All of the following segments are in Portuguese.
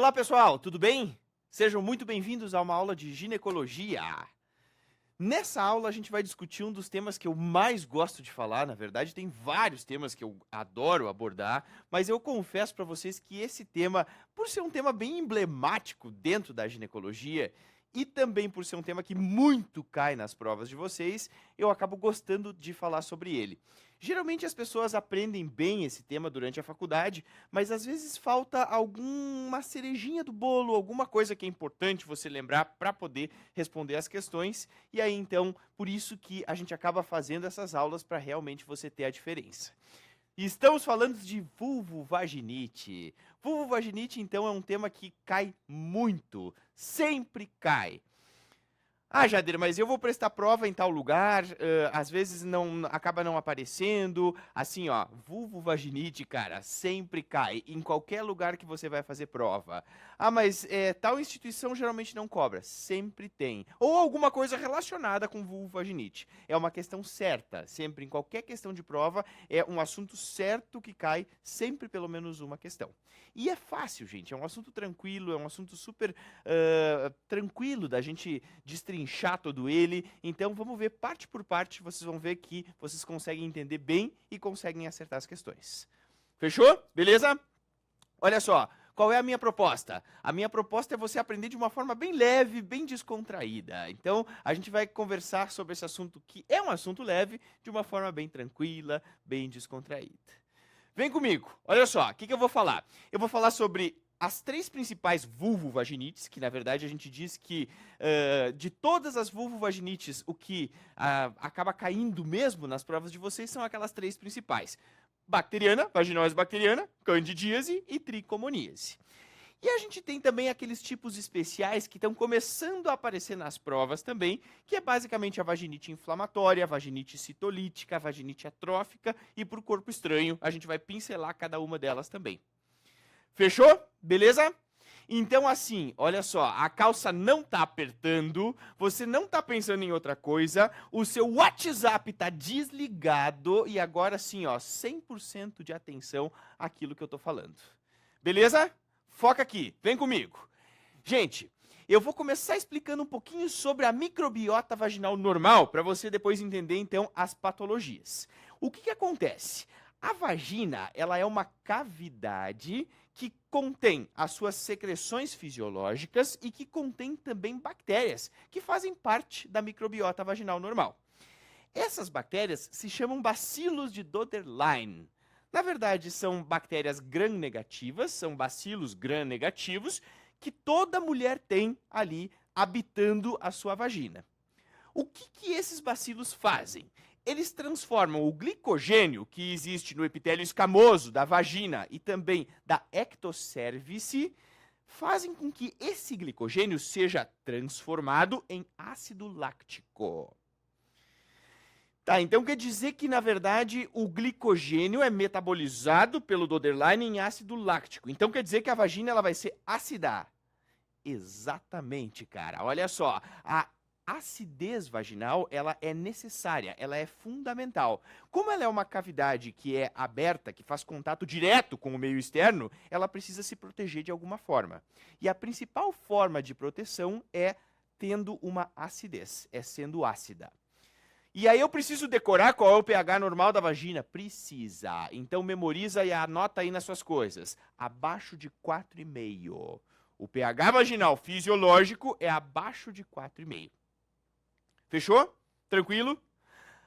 Olá, pessoal, tudo bem? Sejam muito bem-vindos a uma aula de ginecologia. Nessa aula, a gente vai discutir um dos temas que eu mais gosto de falar. Na verdade, tem vários temas que eu adoro abordar, mas eu confesso para vocês que esse tema, por ser um tema bem emblemático dentro da ginecologia e também por ser um tema que muito cai nas provas de vocês, eu acabo gostando de falar sobre ele. Geralmente as pessoas aprendem bem esse tema durante a faculdade, mas às vezes falta alguma cerejinha do bolo, alguma coisa que é importante você lembrar para poder responder as questões. E aí então, por isso que a gente acaba fazendo essas aulas para realmente você ter a diferença. E estamos falando de vulvovaginite. Vulvovaginite, então, é um tema que cai muito, sempre cai. Ah, Jader, mas eu vou prestar prova em tal lugar, às vezes não acaba não aparecendo. Assim, ó, vulvovaginite, cara, sempre cai em qualquer lugar que você vai fazer prova. Ah, mas tal instituição geralmente não cobra, sempre tem. Ou alguma coisa relacionada com vulvovaginite. É uma questão certa, sempre em qualquer questão de prova é um assunto certo que cai sempre pelo menos uma questão. E é fácil, gente, é um assunto tranquilo, é um assunto super tranquilo da gente destrinchar todo ele. Então vamos ver parte por parte, vocês vão ver que vocês conseguem entender bem e conseguem acertar as questões. Fechou? Beleza? Olha só, qual é a minha proposta? A minha proposta é você aprender de uma forma bem leve, bem descontraída. Então, a gente vai conversar sobre esse assunto que é um assunto leve, de uma forma bem tranquila, bem descontraída. Vem comigo, olha só, o que eu vou falar? Eu vou falar sobre as 3 principais vulvovaginites, que na verdade a gente diz que de todas as vulvovaginites, o que acaba caindo mesmo nas provas de vocês são aquelas 3 principais. Bacteriana, vaginose bacteriana, candidíase e tricomoníase. E a gente tem também aqueles tipos especiais que estão começando a aparecer nas provas também, que é basicamente a vaginite inflamatória, a vaginite citolítica, a vaginite atrófica e por corpo estranho. A gente vai pincelar cada uma delas também. Fechou? Beleza? Então assim, olha só, a calça não tá apertando, você não tá pensando em outra coisa, o seu WhatsApp tá desligado e agora sim, ó, 100% de atenção àquilo que eu tô falando. Beleza? Foca aqui, vem comigo. Gente, eu vou começar explicando um pouquinho sobre a microbiota vaginal normal, para você depois entender, então, as patologias. O que acontece? A vagina, ela é uma cavidade que contém as suas secreções fisiológicas e que contém também bactérias, que fazem parte da microbiota vaginal normal. Essas bactérias se chamam bacilos de Doederlein. Na verdade, são bactérias gram-negativas, são bacilos gram-negativos, que toda mulher tem ali habitando a sua vagina. O que esses bacilos fazem? Eles transformam o glicogênio que existe no epitélio escamoso da vagina e também da ectocervice, fazem com que esse glicogênio seja transformado em ácido láctico. Tá, então quer dizer que, na verdade, o glicogênio é metabolizado pelo Doederlein em ácido láctico. Então quer dizer que a vagina ela vai ser ácida. Exatamente, cara. Olha só, a acidez vaginal, ela é necessária, ela é fundamental. Como ela é uma cavidade que é aberta, que faz contato direto com o meio externo, ela precisa se proteger de alguma forma. E a principal forma de proteção é tendo uma acidez, é sendo ácida. E aí eu preciso decorar qual é o pH normal da vagina? Precisa. Então memoriza e anota aí nas suas coisas. Abaixo de 4,5. O pH vaginal fisiológico é abaixo de 4,5. Fechou? Tranquilo?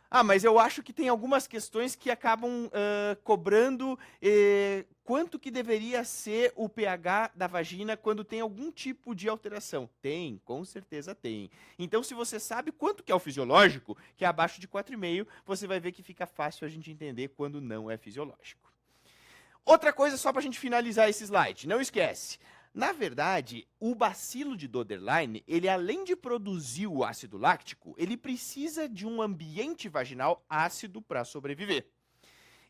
Ah, mas eu acho que tem algumas questões que acabam cobrando quanto que deveria ser o pH da vagina quando tem algum tipo de alteração. Tem, com certeza tem. Então, se você sabe quanto que é o fisiológico, que é abaixo de 4,5, você vai ver que fica fácil a gente entender quando não é fisiológico. Outra coisa só para a gente finalizar esse slide, não esquece. Na verdade, o bacilo de Doederlein, ele além de produzir o ácido láctico, ele precisa de um ambiente vaginal ácido para sobreviver.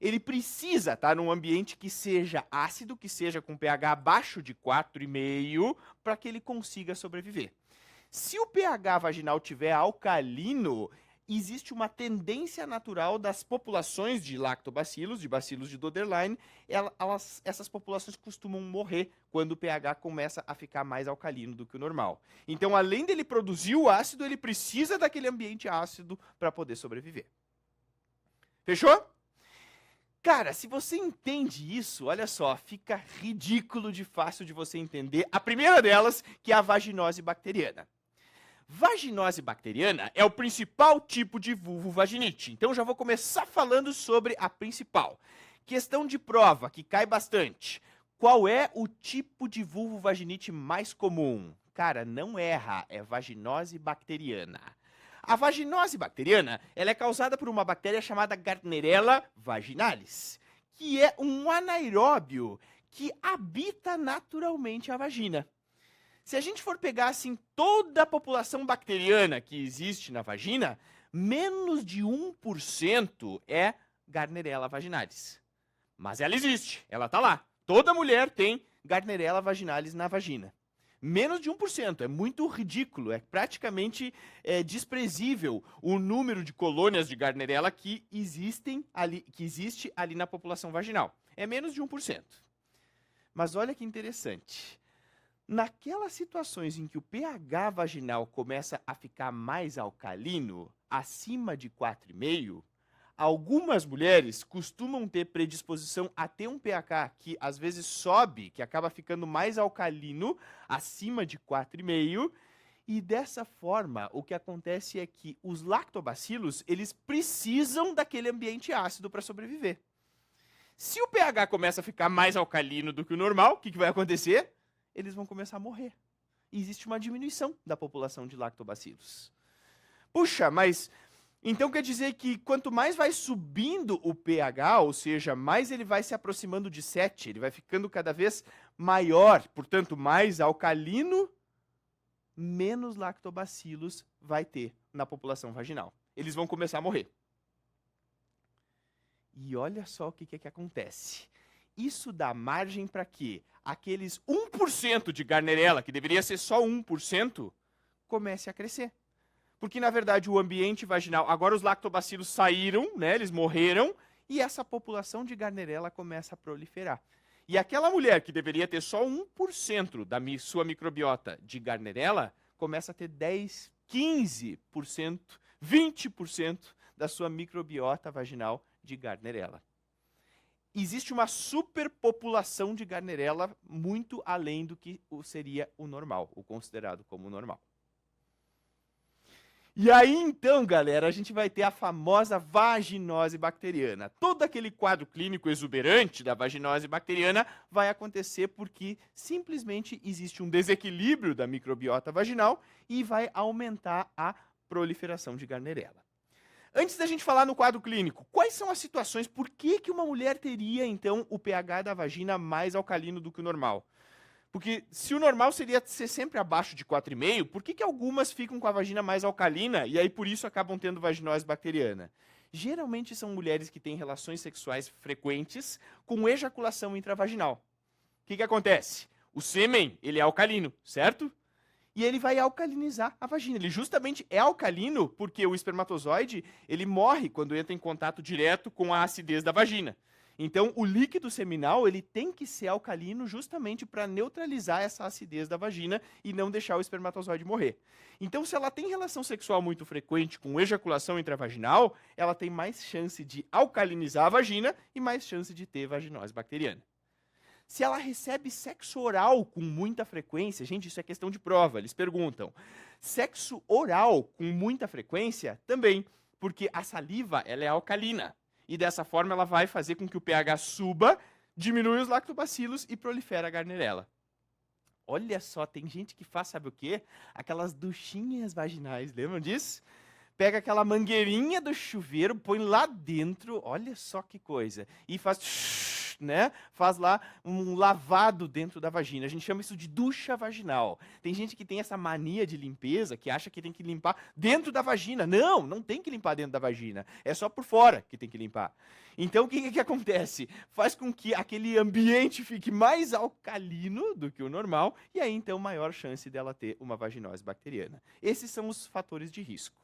Ele precisa estar num ambiente que seja ácido, que seja com pH abaixo de 4,5, para que ele consiga sobreviver. Se o pH vaginal tiver alcalino, existe uma tendência natural das populações de lactobacilos, de bacilos de Doderlein, essas populações costumam morrer quando o pH começa a ficar mais alcalino do que o normal. Então, além dele produzir o ácido, ele precisa daquele ambiente ácido para poder sobreviver. Fechou? Cara, se você entende isso, olha só, fica ridículo de fácil de você entender. A primeira delas, que é a vaginose bacteriana. Vaginose bacteriana é o principal tipo de vulvovaginite. Então já vou começar falando sobre a principal. Questão de prova, que cai bastante. Qual é o tipo de vulvovaginite mais comum? Cara, não erra, é vaginose bacteriana. A vaginose bacteriana, ela é causada por uma bactéria chamada Gardnerella vaginalis, que é um anaeróbio que habita naturalmente a vagina. Se a gente for pegar assim toda a população bacteriana que existe na vagina, menos de 1% é Gardnerella vaginalis. Mas ela existe, ela está lá. Toda mulher tem Gardnerella vaginalis na vagina. Menos de 1%, é muito ridículo, é praticamente desprezível o número de colônias de Gardnerella que existe ali na população vaginal. É menos de 1%. Mas olha que interessante. Naquelas situações em que o pH vaginal começa a ficar mais alcalino, acima de 4,5, algumas mulheres costumam ter predisposição a ter um pH que às vezes sobe, que acaba ficando mais alcalino, acima de 4,5, e dessa forma o que acontece é que os lactobacilos, eles precisam daquele ambiente ácido para sobreviver. Se o pH começa a ficar mais alcalino do que o normal, o que vai acontecer? Eles vão começar a morrer. E existe uma diminuição da população de lactobacilos. Puxa, mas então quer dizer que quanto mais vai subindo o pH, ou seja, mais ele vai se aproximando de 7, ele vai ficando cada vez maior, portanto, mais alcalino, menos lactobacilos vai ter na população vaginal. Eles vão começar a morrer. E olha só o que acontece. Isso dá margem para que aqueles 1% de Gardnerella, que deveria ser só 1%, comece a crescer. Porque, na verdade, o ambiente vaginal... Agora os lactobacilos saíram, né? Eles morreram, e essa população de Gardnerella começa a proliferar. E aquela mulher que deveria ter só 1% da sua microbiota de Gardnerella, começa a ter 10%, 15%, 20% da sua microbiota vaginal de Gardnerella. Existe uma superpopulação de Gardnerella muito além do que seria o normal, o considerado como normal. E aí, então, galera, a gente vai ter a famosa vaginose bacteriana. Todo aquele quadro clínico exuberante da vaginose bacteriana vai acontecer porque simplesmente existe um desequilíbrio da microbiota vaginal e vai aumentar a proliferação de Gardnerella. Antes da gente falar no quadro clínico, quais são as situações, por que uma mulher teria, então, o pH da vagina mais alcalino do que o normal? Porque se o normal seria ser sempre abaixo de 4,5, por que algumas ficam com a vagina mais alcalina e aí por isso acabam tendo vaginose bacteriana? Geralmente são mulheres que têm relações sexuais frequentes com ejaculação intravaginal. O que acontece? O sêmen, ele é alcalino, certo? E ele vai alcalinizar a vagina. Ele justamente é alcalino porque o espermatozoide, ele morre quando entra em contato direto com a acidez da vagina. Então, o líquido seminal, ele tem que ser alcalino justamente para neutralizar essa acidez da vagina e não deixar o espermatozoide morrer. Então, se ela tem relação sexual muito frequente com ejaculação intravaginal, ela tem mais chance de alcalinizar a vagina e mais chance de ter vaginose bacteriana. Se ela recebe sexo oral com muita frequência, gente, isso é questão de prova, eles perguntam. Sexo oral com muita frequência, também, porque a saliva, ela é alcalina. E dessa forma ela vai fazer com que o pH suba, diminui os lactobacilos e prolifera a Gardnerella. Olha só, tem gente que faz, sabe o quê? Aquelas duchinhas vaginais, lembram disso? Pega aquela mangueirinha do chuveiro, põe lá dentro, olha só que coisa, e faz, né? Faz lá um lavado dentro da vagina. A gente chama isso de ducha vaginal. Tem gente que tem essa mania de limpeza, que acha que tem que limpar dentro da vagina. Não, não tem que limpar dentro da vagina. É só por fora que tem que limpar. Então, o que acontece? Faz com que aquele ambiente fique mais alcalino do que o normal, e aí, então, maior chance dela ter uma vaginose bacteriana. Esses são os fatores de risco.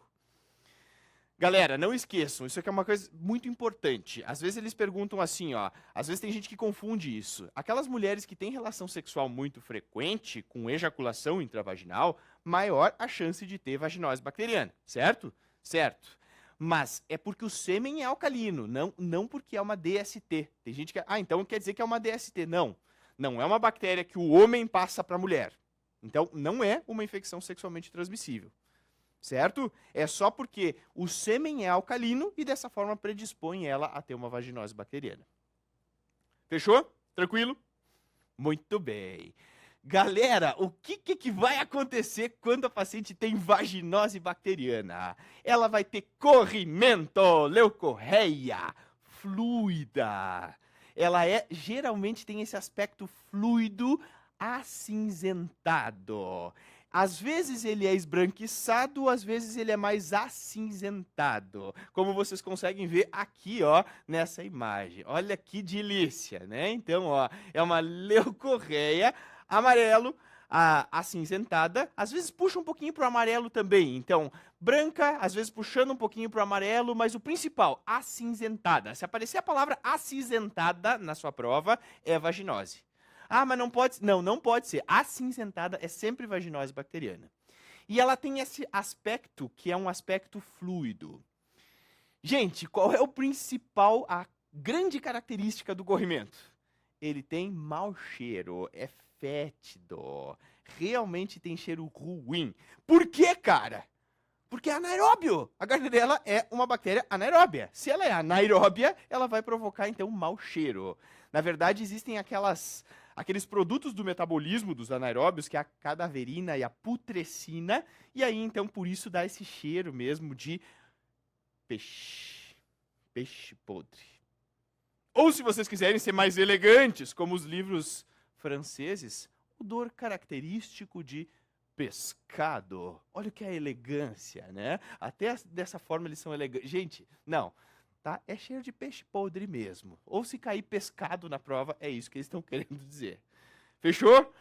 Galera, não esqueçam, isso aqui é uma coisa muito importante. Às vezes eles perguntam assim, ó. Às vezes tem gente que confunde isso. Aquelas mulheres que têm relação sexual muito frequente, com ejaculação intravaginal, maior a chance de ter vaginose bacteriana, certo? Certo. Mas é porque o sêmen é alcalino, não porque é uma DST. Tem gente que. Ah, então quer dizer que é uma DST. Não. Não é uma bactéria que o homem passa para a mulher. Então, não é uma infecção sexualmente transmissível. Certo? É só porque o sêmen é alcalino e dessa forma predispõe ela a ter uma vaginose bacteriana. Fechou? Tranquilo? Muito bem. Galera, o que vai acontecer quando a paciente tem vaginose bacteriana? Ela vai ter corrimento, leucorreia, fluida. Ela geralmente tem esse aspecto fluido acinzentado. Às vezes ele é esbranquiçado, às vezes ele é mais acinzentado. Como vocês conseguem ver aqui, ó, nessa imagem. Olha que delícia, né? Então, ó, é uma leucorreia amarelo, acinzentada. Às vezes puxa um pouquinho pro amarelo também. Então, branca, às vezes puxando um pouquinho pro amarelo, mas o principal, acinzentada. Se aparecer a palavra acinzentada na sua prova, é vaginose. Ah, mas não pode. Não pode ser. Acinzentada é sempre vaginose bacteriana. E ela tem esse aspecto que é um aspecto fluido. Gente, qual é o principal, a grande característica do corrimento? Ele tem mau cheiro, é fétido, realmente tem cheiro ruim. Por quê, cara? Porque é anaeróbio. A Gardnerella é uma bactéria anaeróbia. Se ela é anaeróbia, ela vai provocar, então, um mau cheiro. Na verdade, existem aqueles produtos do metabolismo dos anaeróbios, que é a cadaverina e a putrescina, e aí, então, por isso dá esse cheiro mesmo de peixe podre. Ou, se vocês quiserem ser mais elegantes, como os livros franceses, odor característico de pescado. Olha o que é a elegância, né? Até dessa forma eles são elegantes. Gente, não, tá? É cheiro de peixe podre mesmo. Ou se cair pescado na prova, é isso que eles estão querendo dizer. Fechou?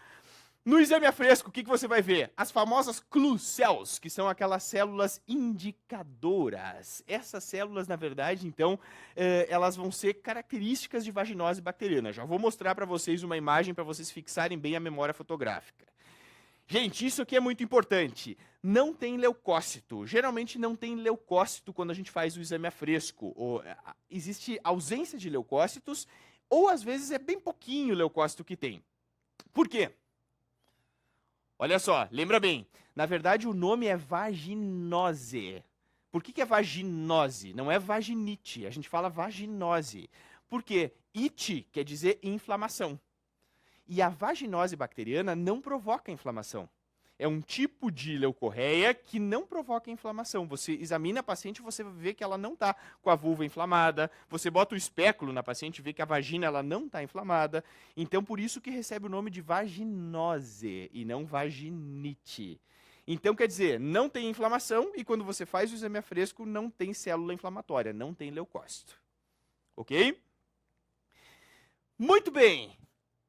No exame a fresco, o que você vai ver? As famosas clue cells, que são aquelas células indicadoras. Essas células, na verdade, então, elas vão ser características de vaginose bacteriana. Já vou mostrar para vocês uma imagem para vocês fixarem bem a memória fotográfica. Gente, isso aqui é muito importante. Não tem leucócito. Geralmente não tem leucócito quando a gente faz o exame a fresco. Existe ausência de leucócitos, ou às vezes é bem pouquinho leucócito que tem. Por quê? Olha só, lembra bem. Na verdade, o nome é vaginose. Por que é vaginose? Não é vaginite. A gente fala vaginose. Por quê? It quer dizer inflamação. E a vaginose bacteriana não provoca inflamação. É um tipo de leucorreia que não provoca inflamação. Você examina a paciente e você vê que ela não está com a vulva inflamada. Você bota o espéculo na paciente e vê que a vagina ela não está inflamada. Então, por isso que recebe o nome de vaginose e não vaginite. Então, quer dizer, não tem inflamação e quando você faz o exame a fresco, não tem célula inflamatória, não tem leucócito. Ok? Muito bem.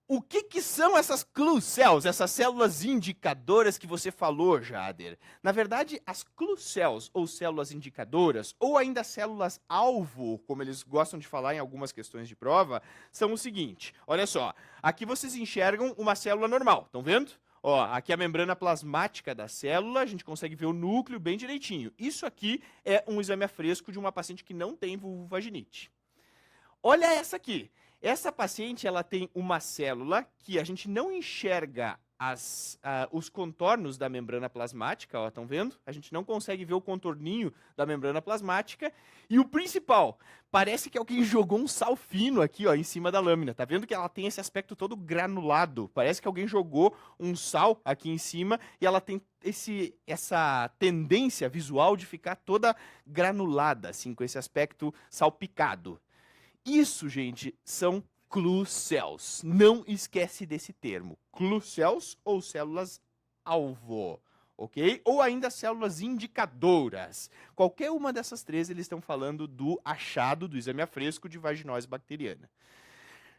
O que são essas clue cells, essas células indicadoras que você falou, Jader? Na verdade, as clue cells, ou células indicadoras, ou ainda células-alvo, como eles gostam de falar em algumas questões de prova, são o seguinte. Olha só, aqui vocês enxergam uma célula normal, estão vendo? Ó, aqui a membrana plasmática da célula, a gente consegue ver o núcleo bem direitinho. Isso aqui é um exame a fresco de uma paciente que não tem vulvovaginite. Olha essa aqui. Essa paciente ela tem uma célula que a gente não enxerga os contornos da membrana plasmática, ó, estão vendo? A gente não consegue ver o contorninho da membrana plasmática. E o principal, parece que alguém jogou um sal fino aqui, ó, em cima da lâmina. Tá vendo que ela tem esse aspecto todo granulado? Parece que alguém jogou um sal aqui em cima e ela tem essa tendência visual de ficar toda granulada, assim, com esse aspecto salpicado. Isso, gente, são clue cells. Não esquece desse termo. Clue cells ou células-alvo, ok? Ou ainda células indicadoras. Qualquer uma dessas três, eles estão falando do achado do exame a fresco de vaginose bacteriana.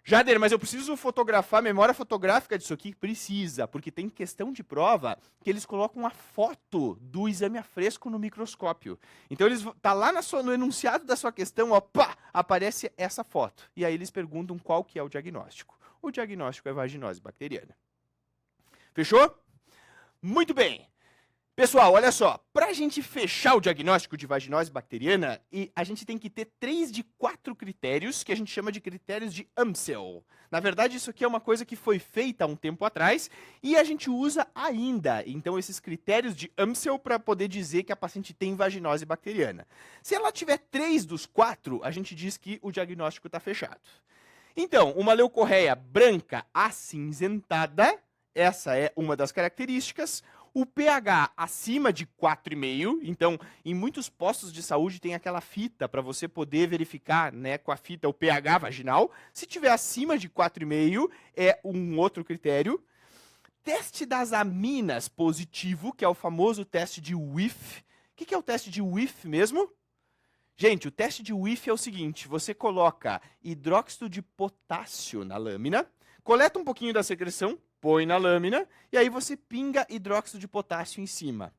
Jader, mas eu preciso fotografar, memória fotográfica disso aqui? Precisa, porque tem questão de prova que eles colocam uma foto do exame a fresco no microscópio. Então, tá lá no enunciado da sua questão, ó, pá, aparece essa foto. E aí eles perguntam qual que é o diagnóstico. O diagnóstico é vaginose bacteriana. Fechou? Muito bem. Pessoal, olha só, para a gente fechar o diagnóstico de vaginose bacteriana, a gente tem que ter 3 de 4 critérios que a gente chama de critérios de Amsel. Na verdade, isso aqui é uma coisa que foi feita há um tempo atrás e a gente usa ainda, então, esses critérios de Amsel para poder dizer que a paciente tem vaginose bacteriana. Se ela tiver 3 dos 4, a gente diz que o diagnóstico está fechado. Então, uma leucorreia branca acinzentada, essa é uma das características. O pH acima de 4,5, então em muitos postos de saúde tem aquela fita para você poder verificar, né, com a fita o pH vaginal. Se tiver acima de 4,5 é um outro critério. Teste das aminas positivo, que é o famoso teste de Whiff. O que é o teste de Whiff mesmo? Gente, o teste de Whiff é o seguinte, você coloca hidróxido de potássio na lâmina, coleta um pouquinho da secreção, põe na lâmina, e aí você pinga hidróxido de potássio em cima.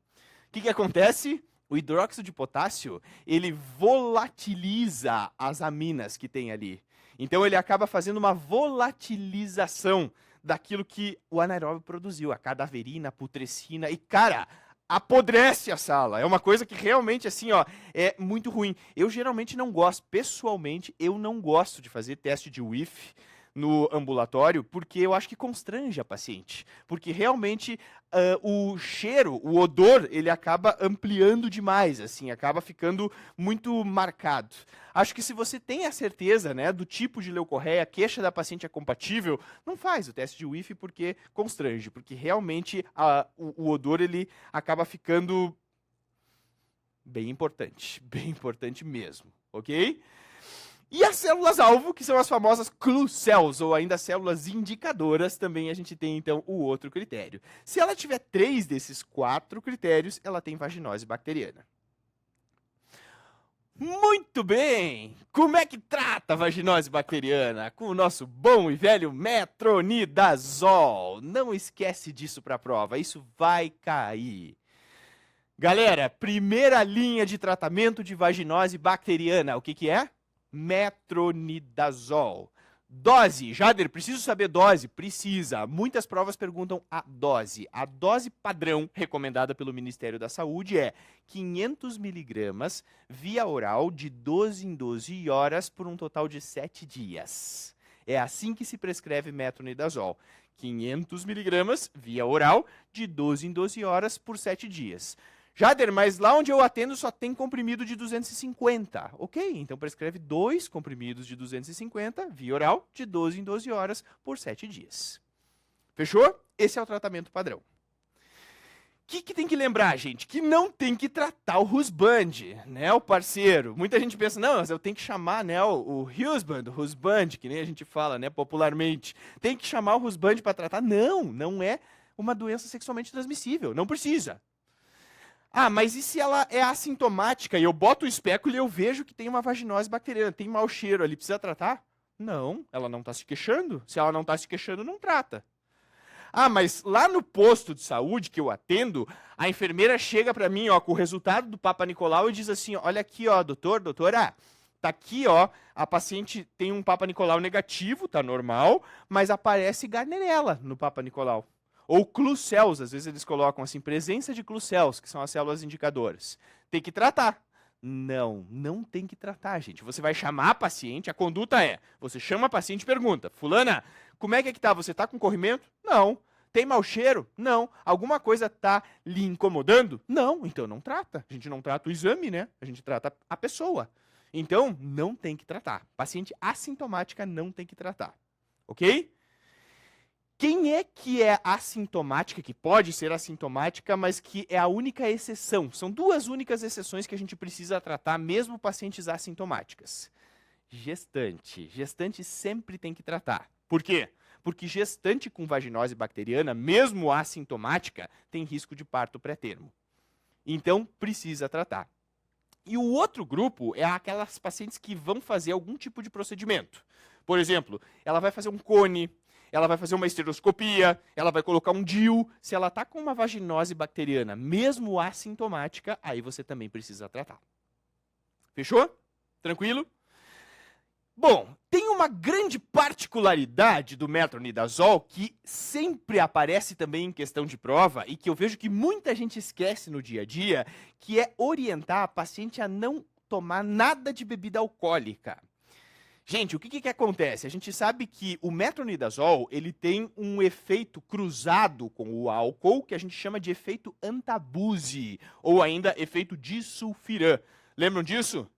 O que acontece? O hidróxido de potássio, ele volatiliza as aminas que tem ali. Então ele acaba fazendo uma volatilização daquilo que o anaeróbio produziu, a cadaverina, a putrescina, e cara, apodrece a sala. É uma coisa que realmente, assim, ó, é muito ruim. Eu geralmente não gosto, pessoalmente, eu não gosto de fazer teste de Whiff no ambulatório, porque eu acho que constrange a paciente. Porque realmente o cheiro, o odor, ele acaba ampliando demais, assim, acaba ficando muito marcado. Acho que se você tem a certeza, né, do tipo de leucorreia, a queixa da paciente é compatível, não faz o teste de Whiff porque constrange, porque realmente o odor, ele acaba ficando bem importante mesmo, ok? E as células-alvo, que são as famosas clue cells, ou ainda células indicadoras, também a gente tem, então, o outro critério. Se ela tiver 3 desses 4 critérios, ela tem vaginose bacteriana. Muito bem! Como é que trata a vaginose bacteriana? Com o nosso bom e velho metronidazol. Não esquece disso para a prova, isso vai cair. Galera, primeira linha de tratamento de vaginose bacteriana, o que é? Metronidazol. Dose. Jader, preciso saber dose? Precisa. Muitas provas perguntam a dose. A dose padrão recomendada pelo Ministério da Saúde é 500 miligramas via oral de 12 em 12 horas por um total de 7 dias. É assim que se prescreve metronidazol. 500 miligramas via oral de 12 em 12 horas por 7 dias. Jader, mas lá onde eu atendo só tem comprimido de 250. Ok, então prescreve 2 comprimidos de 250 via oral de 12 em 12 horas por 7 dias. Fechou? Esse é o tratamento padrão. O que tem que lembrar, gente? Que não tem que tratar o husband, né, o parceiro. Muita gente pensa, não, mas eu tenho que chamar, né, o husband, que nem a gente fala, né, popularmente. Tem que chamar o husband para tratar? Não, não é uma doença sexualmente transmissível, não precisa. Ah, mas e se ela é assintomática e eu boto o espéculo e eu vejo que tem uma vaginose bacteriana, tem mau cheiro ali, precisa tratar? Não, ela não está se queixando. Se ela não está se queixando, não trata. Ah, mas lá no posto de saúde que eu atendo, a enfermeira chega para mim, ó, com o resultado do Papa Nicolau e diz assim, olha aqui, ó, doutora, tá aqui, ó, a paciente tem um Papa Nicolau negativo, tá normal, mas aparece Gardnerella no Papa Nicolau. Ou clue cells, às vezes eles colocam assim, presença de clue cells, que são as células indicadoras. Tem que tratar. Não tem que tratar, gente. Você vai chamar a paciente, a conduta é, você chama a paciente e pergunta, fulana, como é que tá? Você tá com corrimento? Não. Tem mau cheiro? Não. Alguma coisa tá lhe incomodando? Não. Então não trata. A gente não trata o exame, né? A gente trata a pessoa. Então, não tem que tratar. Paciente assintomática não tem que tratar. Ok? Quem é que é assintomática, que pode ser assintomática, mas que é a única exceção? São 2 únicas exceções que a gente precisa tratar, mesmo pacientes assintomáticas. Gestante. Gestante sempre tem que tratar. Por quê? Porque gestante com vaginose bacteriana, mesmo assintomática, tem risco de parto pré-termo. Então, precisa tratar. E o outro grupo é aquelas pacientes que vão fazer algum tipo de procedimento. Por exemplo, ela vai fazer um cone, ela vai fazer uma esteroscopia, ela vai colocar um DIU. Se ela está com uma vaginose bacteriana, mesmo assintomática, aí você também precisa tratar. Fechou? Tranquilo? Bom, tem uma grande particularidade do metronidazol que sempre aparece também em questão de prova e que eu vejo que muita gente esquece no dia a dia, que é orientar a paciente a não tomar nada de bebida alcoólica. Gente, o que acontece? A gente sabe que o metronidazol, ele tem um efeito cruzado com o álcool, que a gente chama de efeito antabuse, ou ainda efeito disulfiram. Lembram disso?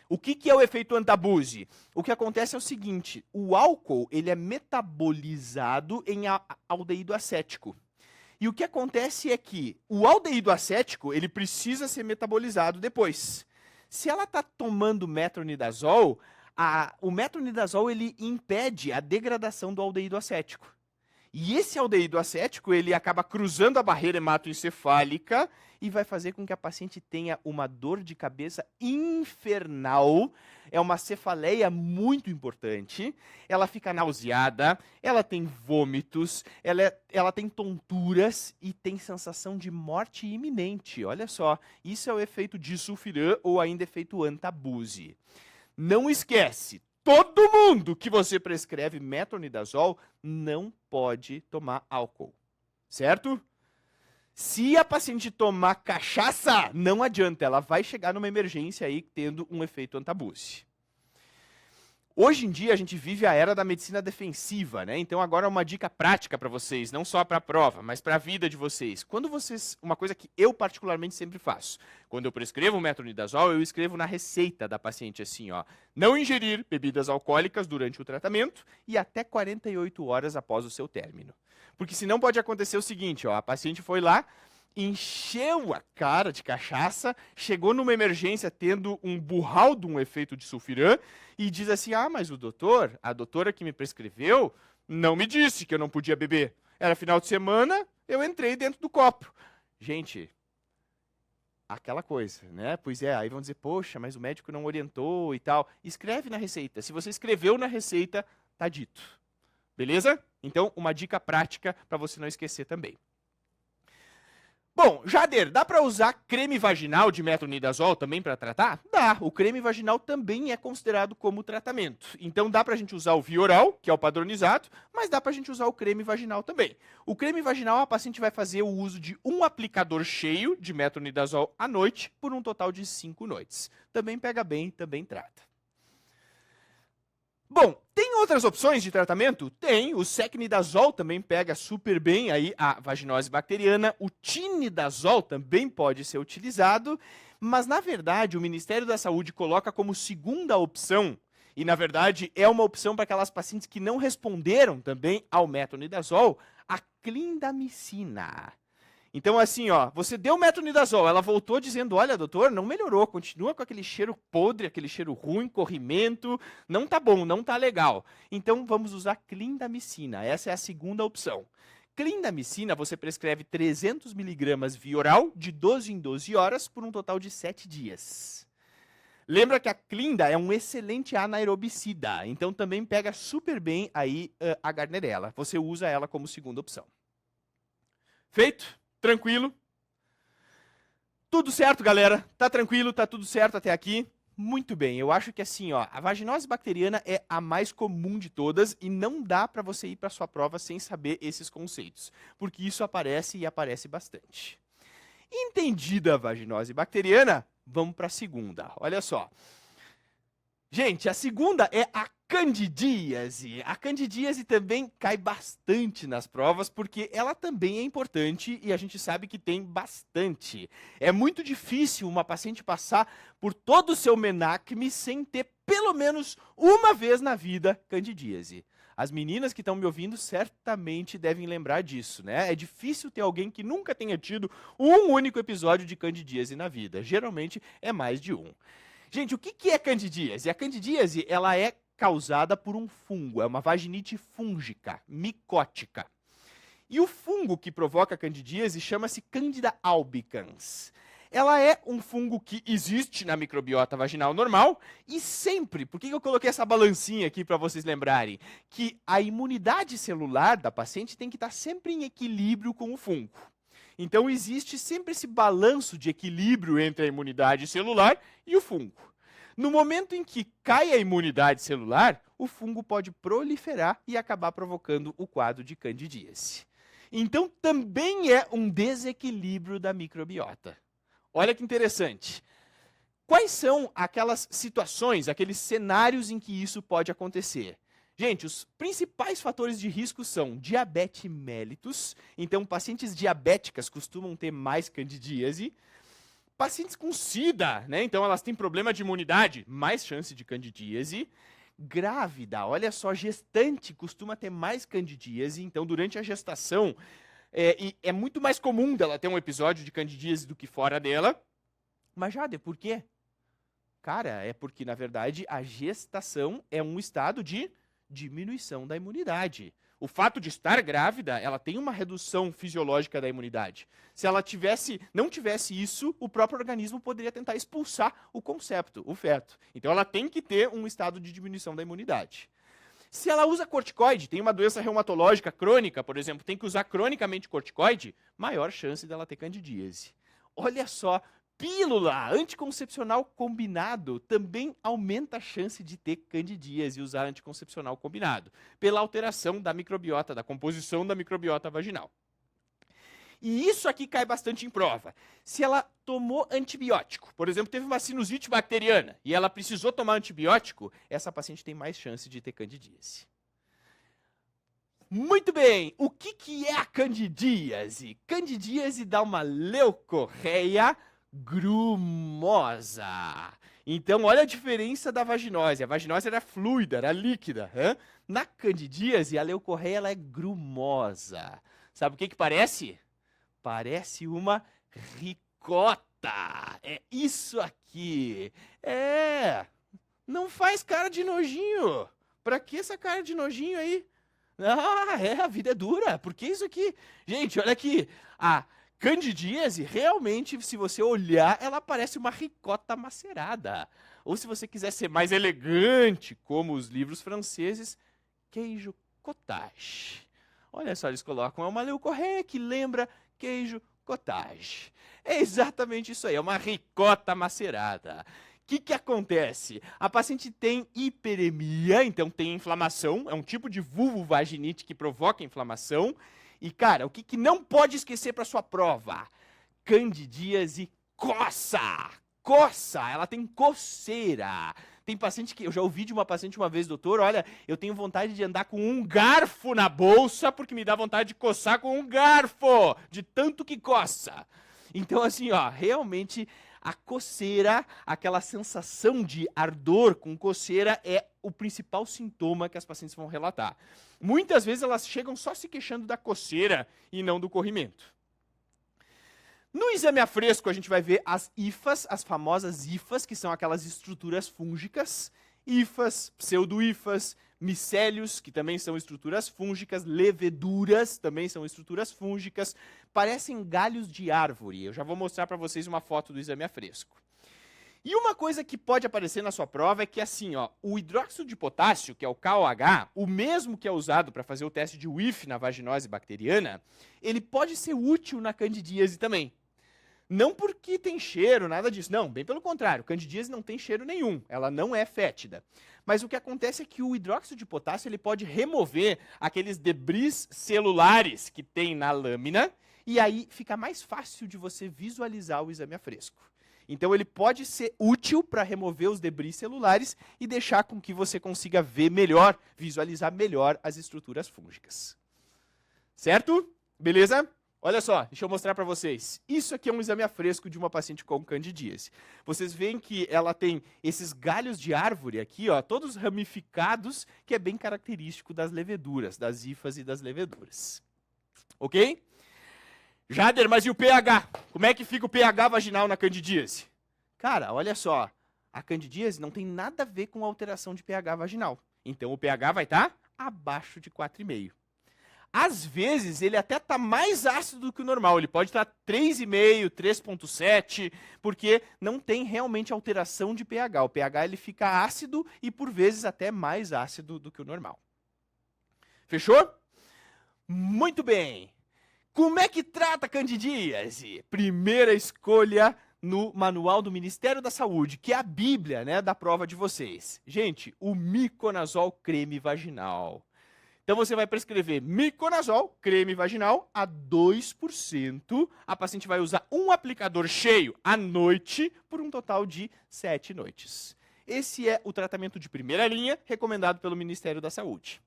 O que é o efeito antabuse? O que acontece é o seguinte, o álcool, ele é metabolizado em aldeído acético. E o que acontece é que o aldeído acético, ele precisa ser metabolizado depois. Se ela está tomando metronidazol, o metronidazol ele impede a degradação do aldeído acético. E esse aldeído acético ele acaba cruzando a barreira hematoencefálica e vai fazer com que a paciente tenha uma dor de cabeça infernal. É uma cefaleia muito importante. Ela fica nauseada, ela tem vômitos, ela tem tonturas e tem sensação de morte iminente. Olha só, isso é o efeito disulfiram ou ainda efeito antabuse. Não esquece, todo mundo que você prescreve metronidazol não pode tomar álcool, certo? Se a paciente tomar cachaça, não adianta, ela vai chegar numa emergência aí tendo um efeito antabuse. Hoje em dia a gente vive a era da medicina defensiva, né? Então agora uma dica prática para vocês, não só para a prova, mas para a vida de vocês. Uma coisa que eu particularmente sempre faço, quando eu prescrevo o metronidazol, eu escrevo na receita da paciente assim, ó, não ingerir bebidas alcoólicas durante o tratamento e até 48 horas após o seu término. Porque senão pode acontecer o seguinte, ó, a paciente foi lá, encheu a cara de cachaça, chegou numa emergência tendo um burral de um efeito disulfiram e diz assim, mas a doutora que me prescreveu, não me disse que eu não podia beber. Era final de semana, eu entrei dentro do copo. Gente, aquela coisa, né? Pois é, aí vão dizer, poxa, mas o médico não orientou e tal. Escreve na receita. Se você escreveu na receita, tá dito. Beleza? Então, uma dica prática para você não esquecer também. Bom, Jader, dá para usar creme vaginal de metronidazol também para tratar? Dá, o creme vaginal também é considerado como tratamento. Então dá para a gente usar o Vioral, que é o padronizado, mas dá para a gente usar o creme vaginal também. O creme vaginal, a paciente vai fazer o uso de um aplicador cheio de metronidazol à noite, por um total de 5 noites. Também pega bem, também trata. Bom, tem outras opções de tratamento? Tem, o secnidazol também pega super bem aí a vaginose bacteriana, o tinidazol também pode ser utilizado, mas na verdade o Ministério da Saúde coloca como segunda opção, e na verdade é uma opção para aquelas pacientes que não responderam também ao metronidazol, a clindamicina. Então, assim, ó, você deu metronidazol, ela voltou dizendo, olha, doutor, não melhorou, continua com aquele cheiro podre, aquele cheiro ruim, corrimento, não tá bom, não tá legal. Então, vamos usar clindamicina, essa é a segunda opção. Clindamicina, você prescreve 300 mg via oral, de 12 em 12 horas, por um total de 7 dias. Lembra que a clinda é um excelente anaerobicida, então também pega super bem aí a Gardnerella. Você usa ela como segunda opção. Feito? Tranquilo? Tudo certo, galera? Tá tranquilo? Tá tudo certo até aqui? Muito bem, eu acho que assim, ó, a vaginose bacteriana é a mais comum de todas e não dá para você ir para sua prova sem saber esses conceitos, porque isso aparece e aparece bastante. Entendida a vaginose bacteriana, vamos para a segunda. Olha só. Gente, a segunda é a candidíase. A candidíase também cai bastante nas provas, porque ela também é importante e a gente sabe que tem bastante. É muito difícil uma paciente passar por todo o seu menacme sem ter pelo menos uma vez na vida candidíase. As meninas que estão me ouvindo certamente devem lembrar disso, né? É difícil ter alguém que nunca tenha tido um único episódio de candidíase na vida. Geralmente é mais de um. Gente, o que é candidíase? A candidíase, ela é causada por um fungo, é uma vaginite fúngica, micótica. E o fungo que provoca a candidíase chama-se Candida albicans. ela é um fungo que existe na microbiota vaginal normal e sempre, por que eu coloquei essa balancinha aqui para vocês lembrarem? Que a imunidade celular da paciente tem que estar sempre em equilíbrio com o fungo. Então existe sempre esse balanço de equilíbrio entre a imunidade celular e o fungo. No momento em que cai a imunidade celular, o fungo pode proliferar e acabar provocando o quadro de candidíase. Então também é um desequilíbrio da microbiota. Olha que interessante. Quais são aquelas situações, aqueles cenários em que isso pode acontecer? Gente, os principais fatores de risco são diabetes mellitus, então pacientes diabéticas costumam ter mais candidíase. Pacientes com SIDA, né? Então elas têm problema de imunidade, mais chance de candidíase. Grávida, olha só, gestante costuma ter mais candidíase, então durante a gestação é muito mais comum dela ter um episódio de candidíase do que fora dela. Mas, Jade, por quê? Cara, é porque, na verdade, a gestação é um estado de diminuição da imunidade. O fato de estar grávida, ela tem uma redução fisiológica da imunidade. Se ela não tivesse isso, o próprio organismo poderia tentar expulsar o concepto, o feto. Então, ela tem que ter um estado de diminuição da imunidade. Se ela usa corticoide, tem uma doença reumatológica crônica, por exemplo, tem que usar cronicamente corticoide, maior chance dela ter candidíase. Olha só, pílula anticoncepcional combinado também aumenta a chance de ter candidíase e usar anticoncepcional combinado, pela alteração da microbiota, da composição da microbiota vaginal. E isso aqui cai bastante em prova. Se ela tomou antibiótico, por exemplo, teve uma sinusite bacteriana e ela precisou tomar antibiótico, essa paciente tem mais chance de ter candidíase. Muito bem, o que é a candidíase? Candidíase dá uma leucorreia grumosa. Então, olha a diferença da vaginose. A vaginose era fluida, era líquida. Na candidíase, a leucorreia ela é grumosa. Sabe o que parece? Parece uma ricota. É isso aqui. Não faz cara de nojinho. Pra que essa cara de nojinho aí? A vida é dura. Por que isso aqui? Gente, olha aqui. A candidíase, realmente, se você olhar, ela parece uma ricota macerada. Ou se você quiser ser mais elegante, como os livros franceses, queijo cottage. Olha só, eles colocam uma leucorreia que lembra queijo cottage. É exatamente isso aí, é uma ricota macerada. O que acontece? A paciente tem hiperemia, então tem inflamação, é um tipo de vulvovaginite que provoca inflamação. E, cara, o que não pode esquecer para sua prova? Candidíase coça! Coça! Ela tem coceira. Tem paciente que... Eu já ouvi de uma paciente uma vez, doutor, olha, eu tenho vontade de andar com um garfo na bolsa porque me dá vontade de coçar com um garfo, de tanto que coça. Então, assim, ó, realmente a coceira, aquela sensação de ardor com coceira é o principal sintoma que as pacientes vão relatar. Muitas vezes elas chegam só se queixando da coceira e não do corrimento. No exame a fresco, a gente vai ver as hifas, as famosas hifas, que são aquelas estruturas fúngicas. Hifas, pseudohifas, micélios, que também são estruturas fúngicas, leveduras, também são estruturas fúngicas. Parecem galhos de árvore. Eu já vou mostrar para vocês uma foto do exame a fresco. E uma coisa que pode aparecer na sua prova é que, assim, ó, o hidróxido de potássio, que é o KOH, o mesmo que é usado para fazer o teste de Whiff na vaginose bacteriana, ele pode ser útil na candidíase também. Não porque tem cheiro, nada disso. Não, bem pelo contrário. Candidíase não tem cheiro nenhum. Ela não é fétida. Mas o que acontece é que o hidróxido de potássio ele pode remover aqueles debris celulares que tem na lâmina e aí fica mais fácil de você visualizar o exame a fresco. Então ele pode ser útil para remover os debris celulares e deixar com que você consiga ver melhor, visualizar melhor as estruturas fúngicas. Certo? Beleza? Olha só, deixa eu mostrar para vocês. Isso aqui é um exame a fresco de uma paciente com candidíase. Vocês veem que ela tem esses galhos de árvore aqui, ó, todos ramificados, que é bem característico das leveduras, das hifas e das leveduras. Ok? Jader, mas e o pH? Como é que fica o pH vaginal na candidíase? Cara, olha só, a candidíase não tem nada a ver com alteração de pH vaginal. Então o pH vai estar abaixo de 4,5. Às vezes, ele até está mais ácido do que o normal. Ele pode estar 3,5, 3,7, porque não tem realmente alteração de pH. O pH ele fica ácido e, por vezes, até mais ácido do que o normal. Fechou? Muito bem. Como é que trata candidíase? Primeira escolha no manual do Ministério da Saúde, que é a Bíblia, né, da prova de vocês. Gente, o miconazol creme vaginal. Então você vai prescrever miconazol, creme vaginal, a 2%. A paciente vai usar um aplicador cheio à noite por um total de 7 noites. Esse é o tratamento de primeira linha recomendado pelo Ministério da Saúde.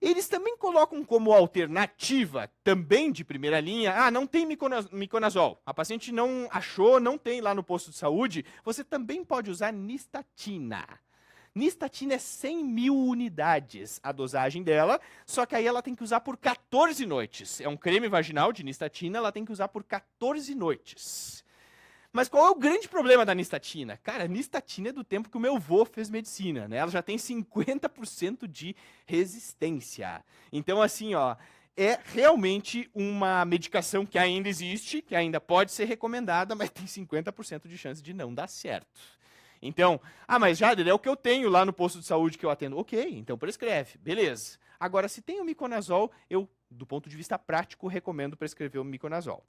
Eles também colocam como alternativa, também de primeira linha, não tem miconazol. A paciente não achou, não tem lá no posto de saúde, você também pode usar nistatina. Nistatina é 100 mil unidades a dosagem dela, só que aí ela tem que usar por 14 noites. É um creme vaginal de nistatina, ela tem que usar por 14 noites. Mas qual é o grande problema da nistatina? Cara, a nistatina é do tempo que o meu avô fez medicina, né? Ela já tem 50% de resistência. Então, assim, ó, é realmente uma medicação que ainda existe, que ainda pode ser recomendada, mas tem 50% de chance de não dar certo. Então, mas Jader, é o que eu tenho lá no posto de saúde que eu atendo. Ok, então prescreve, beleza. Agora, se tem o miconazol, eu, do ponto de vista prático, recomendo prescrever o miconazol.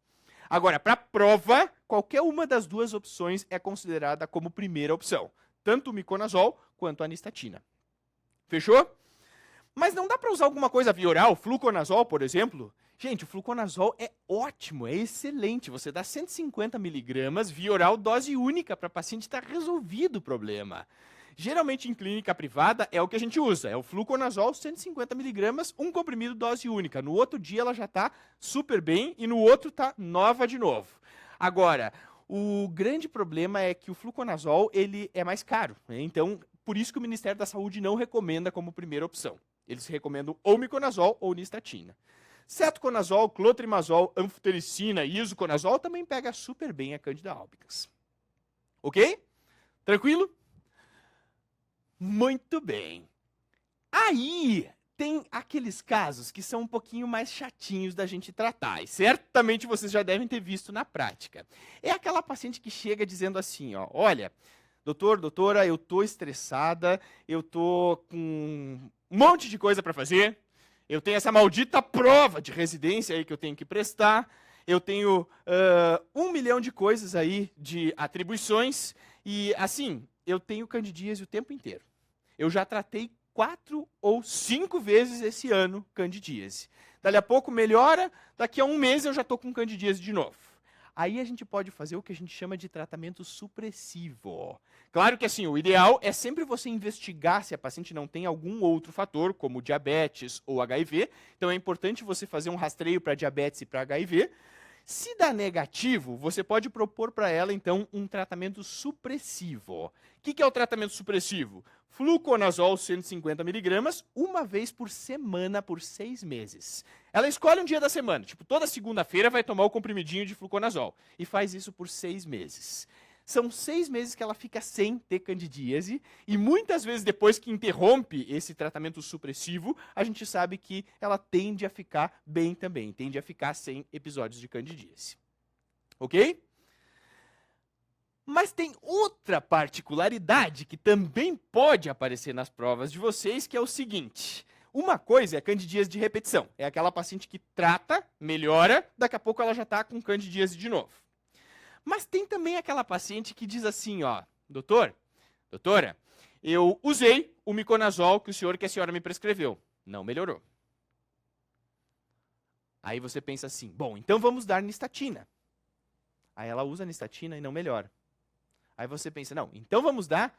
Agora, para prova, qualquer uma das duas opções é considerada como primeira opção. Tanto o miconazol quanto a nistatina. Fechou? Mas não dá para usar alguma coisa via oral, fluconazol, por exemplo? Gente, o fluconazol é ótimo, é excelente. Você dá 150 miligramas via oral, dose única, para a paciente estar resolvido o problema. Geralmente em clínica privada é o que a gente usa, é o fluconazol, 150 miligramas, um comprimido, dose única. No outro dia ela já está super bem e no outro está nova de novo. Agora, o grande problema é que o fluconazol ele é mais caro, né? Então, por isso que o Ministério da Saúde não recomenda como primeira opção. Eles recomendam ou miconazol ou nistatina. Cetoconazol, clotrimazol, anfotericina e isoconazol também pega super bem a Candida albicans. Ok? Tranquilo? Muito bem. Aí tem aqueles casos que são um pouquinho mais chatinhos da gente tratar. E certamente vocês já devem ter visto na prática. É aquela paciente que chega dizendo assim, ó, olha, doutor, doutora, eu tô estressada, eu tô com um monte de coisa para fazer, eu tenho essa maldita prova de residência aí que eu tenho que prestar, eu tenho 1 milhão de coisas aí de atribuições e, assim, eu tenho candidíase o tempo inteiro. Eu já tratei 4 ou 5 vezes esse ano candidíase. Dali a pouco melhora, daqui a um mês eu já estou com candidíase de novo. Aí a gente pode fazer o que a gente chama de tratamento supressivo. Claro que assim, o ideal é sempre você investigar se a paciente não tem algum outro fator, como diabetes ou HIV. Então é importante você fazer um rastreio para diabetes e para HIV. Se dá negativo, você pode propor para ela, então, um tratamento supressivo. O que é o tratamento supressivo? Fluconazol 150 miligramas, uma vez por semana por 6 meses. Ela escolhe um dia da semana, tipo, toda segunda-feira vai tomar o comprimidinho de fluconazol. E faz isso por 6 meses. São 6 meses que ela fica sem ter candidíase, e muitas vezes depois que interrompe esse tratamento supressivo, a gente sabe que ela tende a ficar bem também, tende a ficar sem episódios de candidíase. Ok? Mas tem outra particularidade que também pode aparecer nas provas de vocês, que é o seguinte. Uma coisa é a candidíase de repetição. É aquela paciente que trata, melhora, daqui a pouco ela já está com candidíase de novo. Mas tem também aquela paciente que diz assim, ó, doutor, doutora, eu usei o miconazol que a senhora me prescreveu. Não melhorou. Aí você pensa assim, bom, então vamos dar nistatina. Aí ela usa nistatina e não melhora. Aí você pensa, não, então vamos dar